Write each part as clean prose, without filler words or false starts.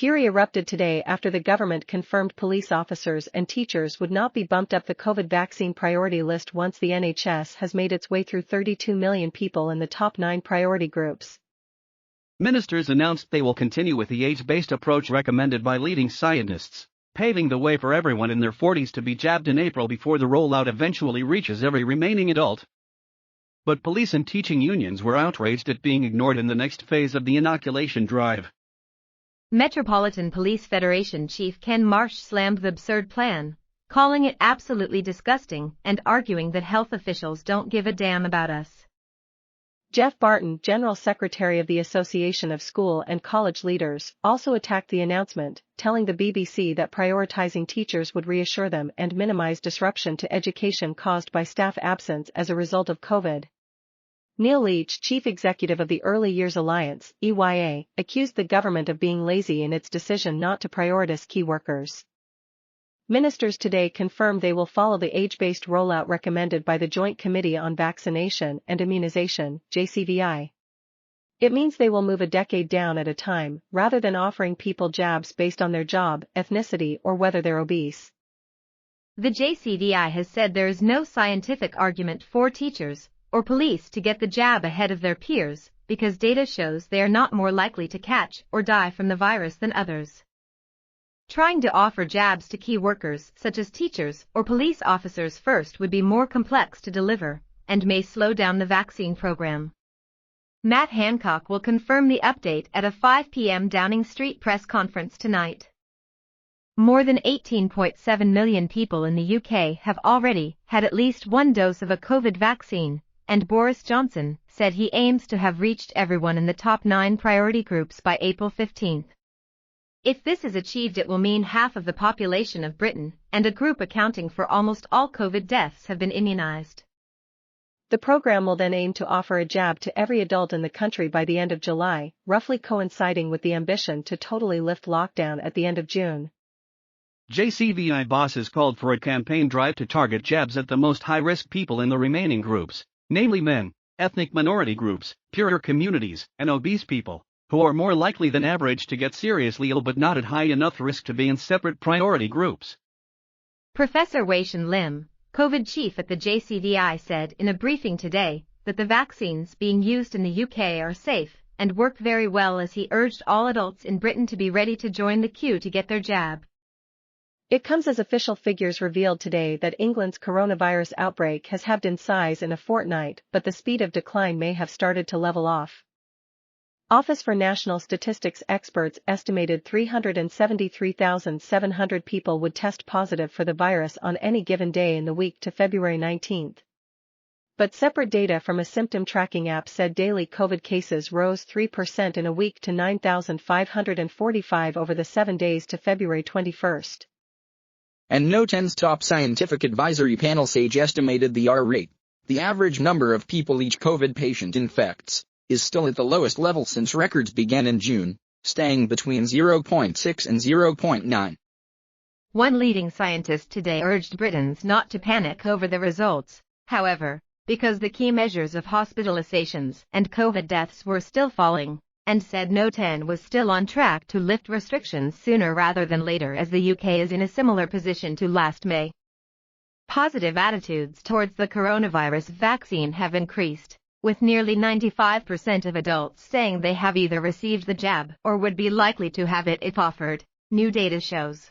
Fury erupted today after the government confirmed police officers and teachers would not be bumped up the COVID vaccine priority list once the NHS has made its way through 32 million people in the top 9 priority groups. Ministers announced they will continue with the age-based approach recommended by leading scientists, paving the way for everyone in their 40s to be jabbed in April before the rollout eventually reaches every remaining adult. But police and teaching unions were outraged at being ignored in the next phase of the inoculation drive. Metropolitan Police Federation Chief Ken Marsh slammed the absurd plan, calling it absolutely disgusting and arguing that health officials don't give a damn about us. Geoff Barton, General Secretary of the Association of School and College Leaders, also attacked the announcement, telling the BBC that prioritising teachers would reassure them and minimise disruption to education caused by staff absence as a result of COVID. Neil Leach, Chief Executive of the Early Years Alliance, EYA, accused the government of being lazy in its decision not to prioritise key workers. Ministers today confirmed they will follow the age-based rollout recommended by the Joint Committee on Vaccination and Immunization, JCVI. It means they will move a decade down at a time, rather than offering people jabs based on their job, ethnicity or whether they're obese. The JCVI has said there is no scientific argument for teachers or police to get the jab ahead of their peers, because data shows they are not more likely to catch or die from the virus than others. Trying to offer jabs to key workers such as teachers or police officers first would be more complex to deliver, and may slow down the vaccine program. Matt Hancock will confirm the update at a 5 p.m. Downing Street press conference tonight. More than 18.7 million people in the UK have already had at least one dose of a COVID vaccine, and Boris Johnson said he aims to have reached everyone in the top 9 priority groups by April 15. If this is achieved, it will mean half of the population of Britain, and a group accounting for almost all COVID deaths, have been immunized. The program will then aim to offer a jab to every adult in the country by the end of July, roughly coinciding with the ambition to totally lift lockdown at the end of June. JCVI bosses called for a campaign drive to target jabs at the most high-risk people in the remaining groups, namely men, ethnic minority groups, poorer communities, and obese people, who are more likely than average to get seriously ill but not at high enough risk to be in separate priority groups. Professor Wei-Shen Lim, COVID chief at the JCVI, said in a briefing today that the vaccines being used in the UK are safe and work very well, as he urged all adults in Britain to be ready to join the queue to get their jab. It comes as official figures revealed today that England's coronavirus outbreak has halved in size in a fortnight, but the speed of decline may have started to level off. Office for National Statistics experts estimated 373,700 people would test positive for the virus on any given day in the week to February 19. But separate data from a symptom tracking app said daily COVID cases rose 3% in a week to 9,545 over the 7 days to February 21. And no 10's top scientific advisory panel SAGE estimated the R rate, the average number of people each COVID patient infects, is still at the lowest level since records began in June, staying between 0.6 and 0.9. One leading scientist today urged Britons not to panic over the results, however, because the key measures of hospitalizations and COVID deaths were still falling, and said No 10 was still on track to lift restrictions sooner rather than later, as the UK is in a similar position to last May. Positive attitudes towards the coronavirus vaccine have increased, with nearly 95% of adults saying they have either received the jab or would be likely to have it if offered, new data shows.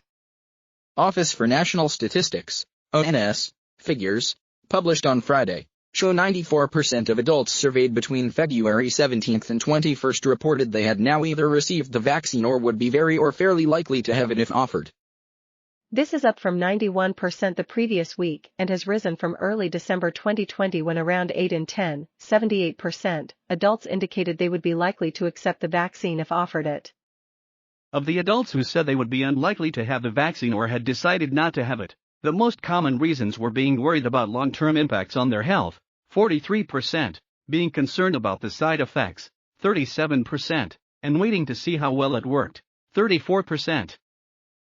Office for National Statistics, ONS, figures, published on Friday, show 94% of adults surveyed between February 17 and 21 reported they had now either received the vaccine or would be very or fairly likely to have it if offered. This is up from 91% the previous week and has risen from early December 2020, when around 8 in 10, 78%, adults indicated they would be likely to accept the vaccine if offered it. Of the adults who said they would be unlikely to have the vaccine or had decided not to have it, the most common reasons were being worried about long-term impacts on their health, 43%, being concerned about the side effects, 37%, and waiting to see how well it worked, 34%.